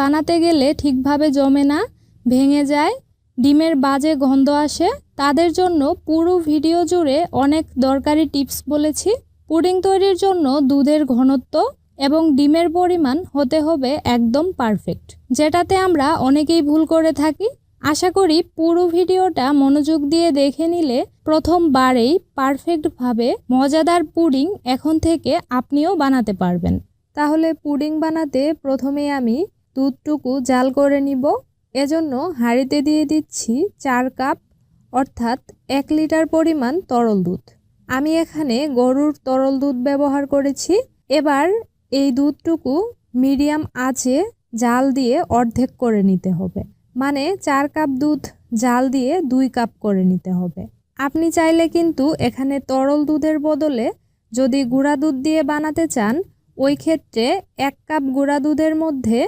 বানাতে গেলে ঠিকভাবে জমে না, ভেঙে যায়, ডিমের বাজে গন্ধ আসে, তাদের জন্য পুরো ভিডিও জুড়ে অনেক দরকারি টিপস বলেছি। পুডিং তৈরির জন্য দুধের ঘনত্ব এবং ডিমের পরিমাণ হতে হবে একদম পারফেক্ট, যেটাতে আমরা অনেকেই ভুল করে থাকি। আশা করি পুরো ভিডিওটা মনোযোগ দিয়ে দেখে নিলে প্রথমবারেই পারফেক্টভাবে মজাদার পুডিং এখন থেকে আপনিও বানাতে পারবেন। তাহলে পুডিং বানাতে প্রথমে আমি দুধটুকু জাল করে নিব। এজন্য হাঁড়িতে দিয়ে দিচ্ছি 4 কাপ অর্থাৎ 1 লিটার পরিমাণ তরল দুধ। আমি এখানে গরুর তরল দুধ ব্যবহার করেছি। এবার এই দুধটুকু মিডিয়াম আঁচে জাল দিয়ে অর্ধেক করে নিতে হবে, মানে 4 কাপ দুধ জাল দিয়ে 2 কাপ করে নিতে হবে। আপনি চাইলে কিন্তু এখানে তরল দুধের বদলে যদি গুঁড়া দুধ দিয়ে বানাতে চান, ওই ক্ষেত্রে 1 কাপ গুঁড়া দুধের মধ্যে